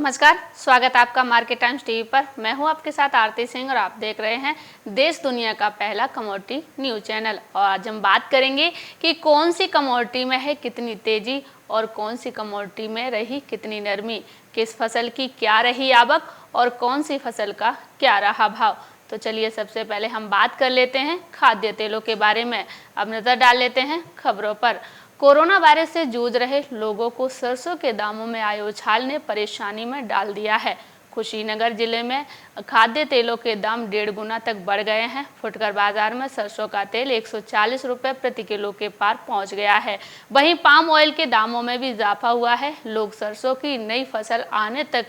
नमस्कार, स्वागत है आपका मार्केट टाइम्स टीवी पर। मैं हूं आपके साथ आरती सिंह और आप देख रहे हैं देश दुनिया का पहला कमोडिटी न्यूज चैनल। और आज हम बात करेंगे कि कौन सी कमोडिटी में है कितनी तेजी और कौन सी कमोडिटी में रही कितनी नरमी, किस फसल की क्या रही आवक और कौन सी फसल का क्या रहा भाव। तो चलिए सबसे पहले हम बात कर लेते हैं खाद्य तेलों के बारे में। अब नजर डाल लेते हैं खबरों पर। कोरोना वायरस से जूझ रहे लोगों को सरसों के दामों में आए उछाल ने परेशानी में डाल दिया है। कुशीनगर जिले में खाद्य तेलों के दाम 1.5 गुना तक बढ़ गए हैं। फुटकर बाजार में सरसों का तेल 140 रुपये प्रति किलो के पार पहुंच गया है। वहीं पाम ऑयल के दामों में भी इजाफा हुआ है। लोग सरसों की नई फसल आने तक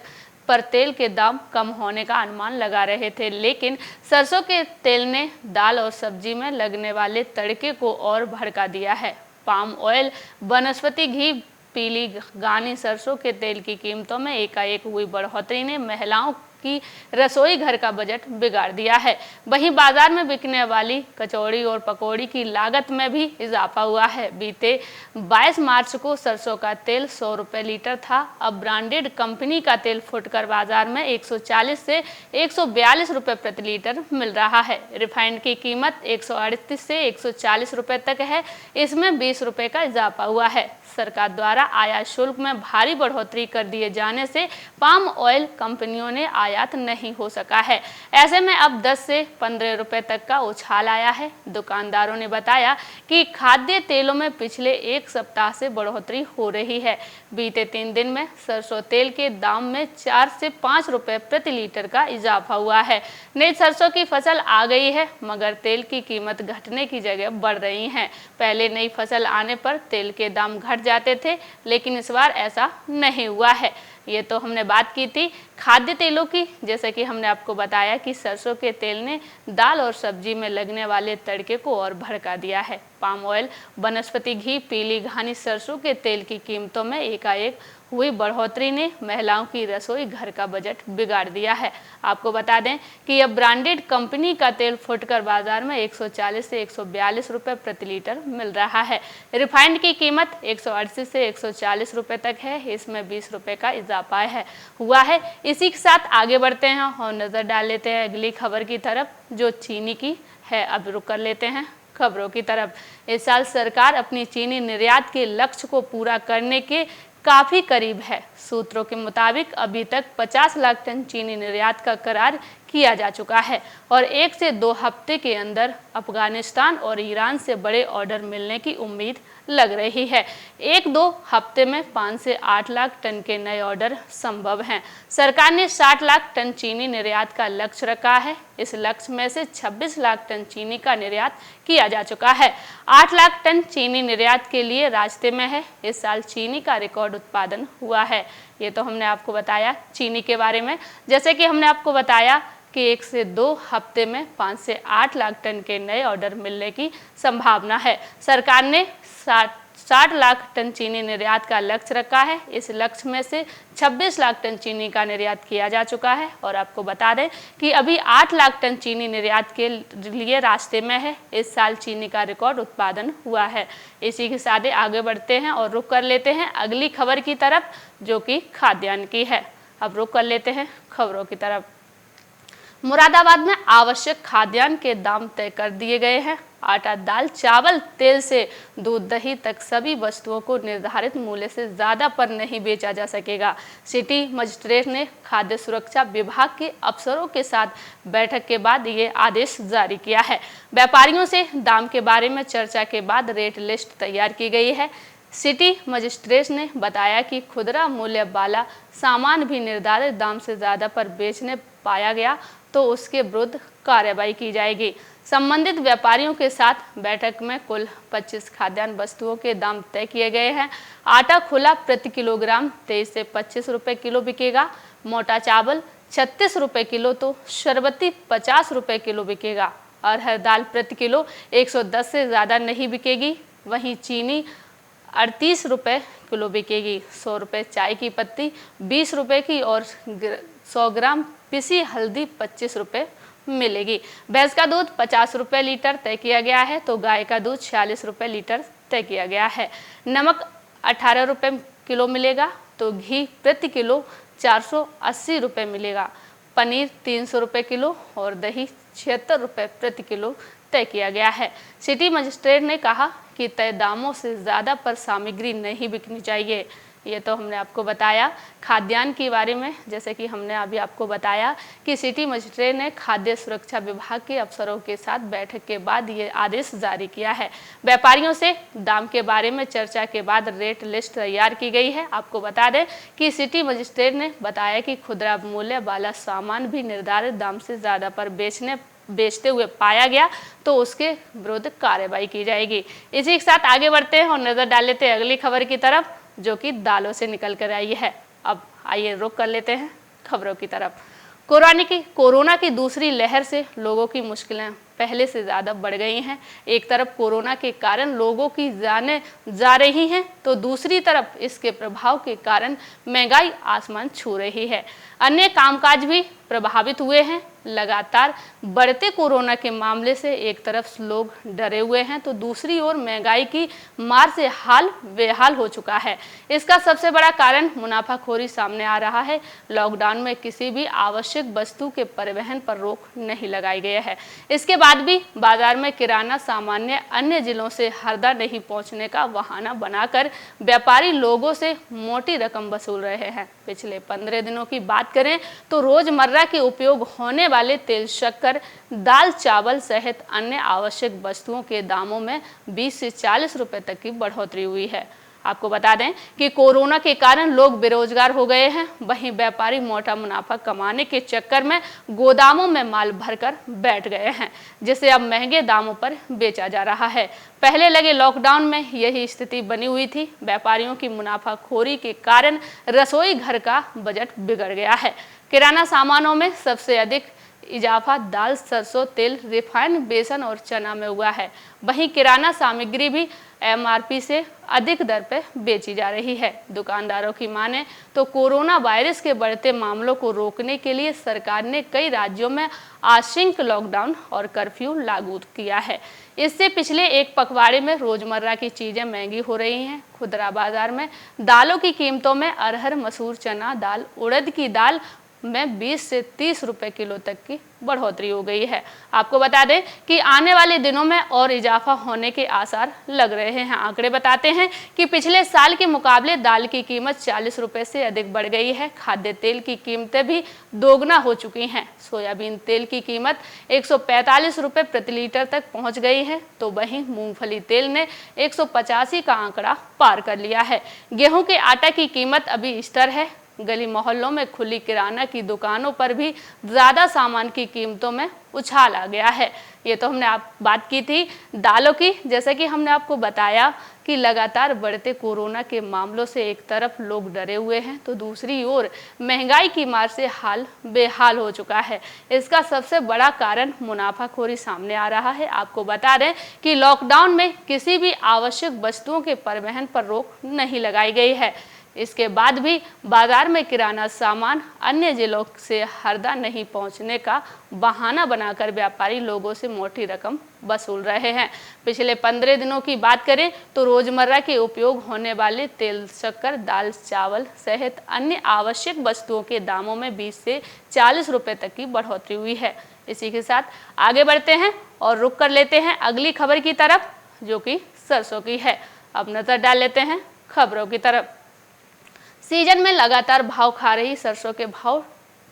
पर तेल के दाम कम होने का अनुमान लगा रहे थे, लेकिन सरसों के तेल ने दाल और सब्जी में लगने वाले तड़के को और भड़का दिया है। पाम ऑयल, वनस्पति घी, पीली घानी सरसों के तेल की कीमतों में एकाएक हुई बढ़ोतरी ने महिलाओं की रसोई घर का बजट बिगाड़ दिया है। वहीं बाजार में बिकने वाली कचौड़ी और पकौड़ी की लागत में भी इजाफा हुआ है। बीते 22 मार्च को सरसों का तेल 100 रुपये लीटर था। अब ब्रांडेड कंपनी का तेल फुटकर बाजार में 140 से 142 रुपये प्रति लीटर मिल रहा है। रिफाइंड की कीमत 138 से 140 रुपये तक है। इसमें 20 रुपये का इजाफा हुआ है। सरकार द्वारा आयात शुल्क में भारी बढ़ोतरी कर दिए जाने से पाम ऑयल कंपनियों ने आयात नहीं हो सका है। ऐसे में अब 10 से 15 रुपए तक का उछाल आया है। दुकानदारों ने बताया कि खाद्य तेलों में पिछले एक सप्ताह से बढ़ोतरी हो रही है। बीते 3 दिन में सरसों तेल के दाम में 4 से 5 रुपए प्रति लीटर का इजाफा हुआ है। नई सरसों की फसल आ गई है, मगर तेल की कीमत घटने की जगह बढ़ रही है। पहले नई फसल आने पर तेल के दाम घट जाते थे, लेकिन इस बार ऐसा नहीं हुआ है। ये तो हमने बात की थी खाद्य तेलों की। जैसे कि हमने आपको बताया कि सरसों के तेल ने दाल और सब्जी में लगने वाले तड़के को और भड़का दिया है। पाम ऑयल, वनस्पति घी, पीली घानी सरसों के तेल की कीमतों में एकाएक हुई बढ़ोतरी ने महिलाओं की रसोई घर का बजट बिगाड़ दिया है। आपको बता दें कि अब ब्रांडेड कंपनी का तेल फुटकर बाजार में 140 से 142 रुपये प्रति लीटर मिल रहा है। रिफाइंड की कीमत 180 से 140 रुपये तक है। इसमें 20 रुपये का इजाफा हुआ है। इसी के साथ आगे बढ़ते हैं और नजर डाल लेते हैं अगली खबर की तरफ, जो चीनी की है। अब रुक कर लेते हैं खबरों की तरफ। इस साल सरकार अपनी चीनी निर्यात के लक्ष्य को पूरा करने के काफी करीब है। सूत्रों के मुताबिक अभी तक 50 लाख टन चीनी निर्यात का करार किया जा चुका है और 1 से 2 हफ्ते के अंदर अफगानिस्तान और ईरान से बड़े ऑर्डर मिलने की उम्मीद लग रही है। 1-2 हफ्ते में 5 से 8 लाख टन के नए ऑर्डर संभव हैं। सरकार ने 60 लाख टन चीनी निर्यात का लक्ष्य रखा है। इस लक्ष्य में से 26 लाख टन चीनी का निर्यात किया जा चुका है। 8 लाख टन चीनी निर्यात के लिए रास्ते में है। इस साल चीनी का रिकॉर्ड उत्पादन हुआ है। ये तो हमने आपको बताया चीनी के बारे में। जैसे कि हमने आपको बताया कि 1 से 2 हफ्ते में 5 से 8 लाख टन के नए ऑर्डर मिलने की संभावना है। सरकार ने 60 लाख टन चीनी निर्यात का लक्ष्य रखा है। इस लक्ष्य में से 26 लाख टन चीनी का निर्यात किया जा चुका है और आपको बता दें कि अभी 8 लाख टन चीनी निर्यात के लिए रास्ते में है। इस साल चीनी का रिकॉर्ड उत्पादन हुआ है। इसी के साथ आगे बढ़ते हैं और रुक कर लेते हैं अगली खबर की तरफ, जो कि खाद्यान्न की है। अब रुक कर लेते हैं खबरों की तरफ। मुरादाबाद में आवश्यक खाद्यान्न के दाम तय कर दिए गए हैं। आटा, दाल, चावल, तेल से दूध, दही तक सभी वस्तुओं को निर्धारित मूल्य से ज़्यादा पर नहीं बेचा जा सकेगा। सिटी मजिस्ट्रेट ने खाद्य सुरक्षा विभाग के अफसरों के साथ बैठक के बाद ये आदेश जारी किया है। व्यापारियों से दाम के बारे में चर्चा के बाद रेट लिस्ट तैयार की गई है। सिटी मजिस्ट्रेट ने बताया कि खुदरा मूल्य वाला सामान भी निर्धारित दाम से ज़्यादा पर बेचने पाया गया तो उसके विरुद्ध कार्रवाई की जाएगी। संबंधित व्यापारियों के साथ बैठक में कुल 25 खाद्यान्न वस्तुओं के दाम तय किए गए हैं। आटा खुला प्रति किलोग्राम 23 से 25 रुपये किलो बिकेगा। मोटा चावल 36 रुपये किलो तो शरबती 50 रुपये किलो बिकेगा। अरहर दाल प्रति किलो 110 से ज़्यादा नहीं बिकेगी। वहीं चीनी 38 रुपये किलो बिकेगी। 100 रुपये चाय की पत्ती 20 रुपये की और 100 ग्राम पिसी हल्दी 25 रुपये मिलेगी। भैंस का दूध 50 रुपये लीटर तय किया गया है तो गाय का दूध 46 रुपये लीटर तय किया गया है। नमक 18 रुपये किलो मिलेगा। तो घी प्रति किलो 480 रुपये मिलेगा। पनीर 300 रुपये किलो और दही 76 रुपये प्रति किलो तय किया गया है। सिटी मजिस्ट्रेट ने कहा कि तय दामों से ज़्यादा पर सामग्री नहीं बिकनी चाहिए। ये तो हमने आपको बताया खाद्यान्न के बारे में, जैसे कि हमने अभी आपको बताया कि सिटी मजिस्ट्रेट ने खाद्य सुरक्षा विभाग के अफसरों के साथ बैठक के बाद ये आदेश जारी किया है। व्यापारियों से दाम के बारे में चर्चा के बाद रेट लिस्ट तैयार की गई है। आपको बता दें कि सिटी मजिस्ट्रेट ने बताया कि खुदरा मूल्य वाला सामान भी निर्धारित दाम से ज़्यादा पर बेचते हुए पाया गया तो उसके विरुद्ध कार्रवाई की जाएगी। इसी के साथ आगे बढ़ते हैं और नजर डाल लेते हैं अगली खबर की तरफ, जो कि दालों से निकल कर आई है। अब आइए रुक कर लेते हैं खबरों की तरफ। कोरोना की दूसरी लहर से लोगों की मुश्किलें पहले से ज़्यादा बढ़ गई हैं। एक तरफ कोरोना के कारण लोगों की जानें जा रही हैं, तो दूसरी तरफ इसके प्रभाव के कारण महंगाई आसमान छू रही है। अन्य कामकाज भी प्रभावित हुए हैं। लगातार बढ़ते कोरोना के मामले से एक तरफ लोग डरे हुए हैं, तो दूसरी ओर महंगाई की मार से हाल बेहाल हो चुका है। इसका सबसे बड़ा कारण मुनाफाखोरी सामने आ रहा है। लॉकडाउन में किसी भी आवश्यक वस्तु के परिवहन पर रोक नहीं लगाई गई है। इसके बाद भी बाजार में किराना सामान्य अन्य जिलों से हरदा नहीं पहुंचने का बहाना बनाकर व्यापारी लोगों से मोटी रकम वसूल रहे हैं। पिछले 15 दिनों की बात करें तो रोजमर्रा के उपयोग होने वाले तेल, शक्कर, दाल, चावल सहित अन्य आवश्यक वस्तुओं के दामों में 20 से 40 रुपए तक की बढ़ोतरी हुई है। आपको बता दें कि कोरोना के कारण लोग बेरोजगार हो गए हैं। वहीं व्यापारी मोटा मुनाफा कमाने के चक्कर में गोदामों में माल भरकर बैठ गए हैं, जिसे अब महंगे दामों पर बेचा जा रहा है। पहले लगे लॉकडाउन में यही स्थिति बनी हुई थी। व्यापारियों की मुनाफाखोरी के कारण रसोई घर का बजट बिगड़ गया है। किराना सामानों में सबसे अधिक इजाफा दाल, सरसों तेल, रिफाइंड, बेसन और चना में हुआ है। वहीं किराना सामग्री भी एमआरपी से अधिक दर पर बेची जा रही है। दुकानदारों की माने तो कोरोना वायरस के बढ़ते मामलों को रोकने के लिए सरकार ने कई राज्यों में आंशिक लॉकडाउन और कर्फ्यू लागू किया है। इससे पिछले एक पखवाड़े में रोजमर्रा की चीजें महंगी हो रही हैं। खुदरा बाजार में दालों की कीमतों में अरहर, मसूर, चना दाल, उड़द की दाल में 20 से 30 रुपए किलो तक की बढ़ोतरी हो गई है। आपको बता दें कि आने वाले दिनों में और इजाफा होने के आसार लग रहे हैं। आंकड़े बताते हैं कि पिछले साल के मुकाबले दाल की कीमत 40 रुपए से अधिक बढ़ गई है। खाद्य तेल की कीमतें भी दोगुना हो चुकी हैं। सोयाबीन तेल की कीमत 145 रुपए प्रति लीटर तक पहुंच गई है, तो वहीं मूंगफली तेल ने 185 का आंकड़ा पार कर लिया है। गेहूं के आटा की कीमत अभी स्थिर है। गली मोहल्लों में खुली किराना की दुकानों पर भी ज़्यादा सामान की कीमतों में उछाल आ गया है। ये तो हमने बात की थी दालों की। जैसे कि हमने आपको बताया कि लगातार बढ़ते कोरोना के मामलों से एक तरफ लोग डरे हुए हैं, तो दूसरी ओर महंगाई की मार से हाल बेहाल हो चुका है। इसका सबसे बड़ा कारण मुनाफाखोरी सामने आ रहा है। आपको बता दें कि लॉकडाउन में किसी भी आवश्यक वस्तुओं के परिवहन पर रोक नहीं लगाई गई है। इसके बाद भी बाजार में किराना सामान अन्य जिलों से हरदा नहीं पहुंचने का बहाना बनाकर व्यापारी लोगों से मोटी रकम वसूल रहे हैं। पिछले 15 दिनों की बात करें तो रोजमर्रा के उपयोग होने वाले तेल, शक्कर, दाल, चावल सहित अन्य आवश्यक वस्तुओं के दामों में 20 से 40 रुपए तक की बढ़ोतरी हुई है। इसी के साथ आगे बढ़ते हैं और रुक कर लेते हैं अगली खबर की तरफ, जो कि सरसों की है। अब नजर डाल लेते हैं खबरों की तरफ। सीजन में लगातार भाव खा रही सरसों के भाव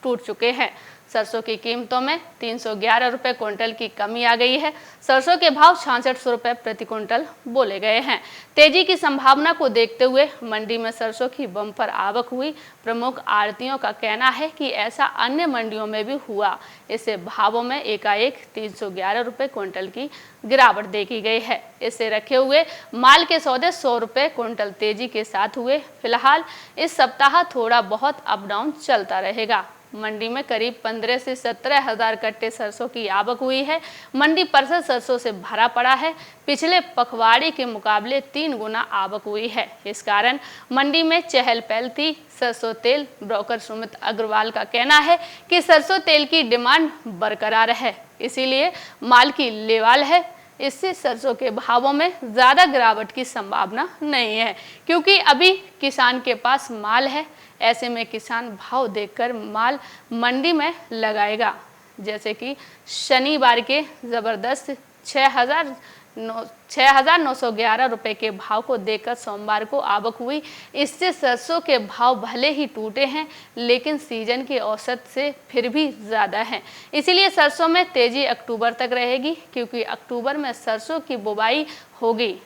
टूट चुके हैं। सरसों की कीमतों में 311 रुपये क्विंटल की कमी आ गई है। सरसों के भाव 6600 रुपये प्रति क्विंटल बोले गए हैं। तेजी की संभावना को देखते हुए मंडी में सरसों की बम्पर आवक हुई। प्रमुख आढ़तियों का कहना है कि ऐसा अन्य मंडियों में भी हुआ। इससे भावों में एकाएक 311 रुपये क्विंटल की गिरावट देखी गई है। इससे रखे हुए माल के सौदे 100 रुपये क्विंटल तेजी के साथ हुए। फिलहाल इस सप्ताह थोड़ा बहुत अप डाउन चलता रहेगा। मंडी में करीब 15 से 17 हजार कट्टे सरसों की आवक हुई है। मंडी परिसर सरसों से भरा पड़ा है। पिछले पखवाड़े के मुकाबले 3 गुना आवक हुई है। इस कारण मंडी में चहल पहल थी। सरसों तेल ब्रोकर सुमित अग्रवाल का कहना है कि सरसों तेल की डिमांड बरकरार है, इसीलिए माल की लेवाल है। इससे सरसों के भावों में ज़्यादा गिरावट की संभावना नहीं है, क्योंकि अभी किसान के पास माल है। ऐसे में किसान भाव देखकर माल मंडी में लगाएगा। जैसे कि शनिवार के ज़बरदस्त 6,911 रुपये के भाव को देखकर सोमवार को आवक हुई। इससे सरसों के भाव भले ही टूटे हैं, लेकिन सीजन की औसत से फिर भी ज़्यादा है। इसीलिए सरसों में तेजी अक्टूबर तक रहेगी, क्योंकि अक्टूबर में सरसों की बुवाई होगी।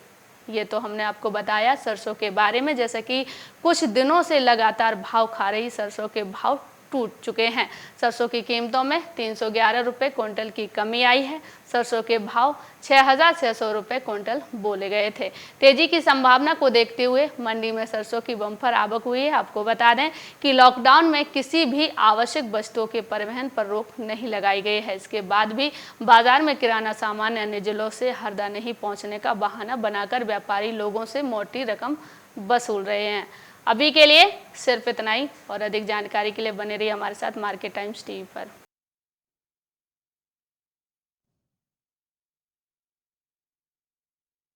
ये तो हमने आपको बताया सरसों के बारे में। जैसे कि कुछ दिनों से लगातार भाव खा रही सरसों के भाव टूट चुके हैं। सरसों की कीमतों में 311 रुपये क्विंटल की कमी आई है। सरसों के भाव 6,600 रुपये क्विंटल बोले गए थे। तेजी की संभावना को देखते हुए मंडी में सरसों की बम्पर आवक हुई है। आपको बता दें कि लॉकडाउन में किसी भी आवश्यक वस्तुओं के परिवहन पर रोक नहीं लगाई गई है। इसके बाद भी बाजार में किराना सामान अन्य जिलों से हरदा नहीं पहुँचने का बहाना बनाकर व्यापारी लोगों से मोटी रकम वसूल रहे हैं। अभी के लिए सिर्फ इतना ही, और अधिक जानकारी के लिए बने रहिए हमारे साथ मार्केट टाइम्स टीवी पर।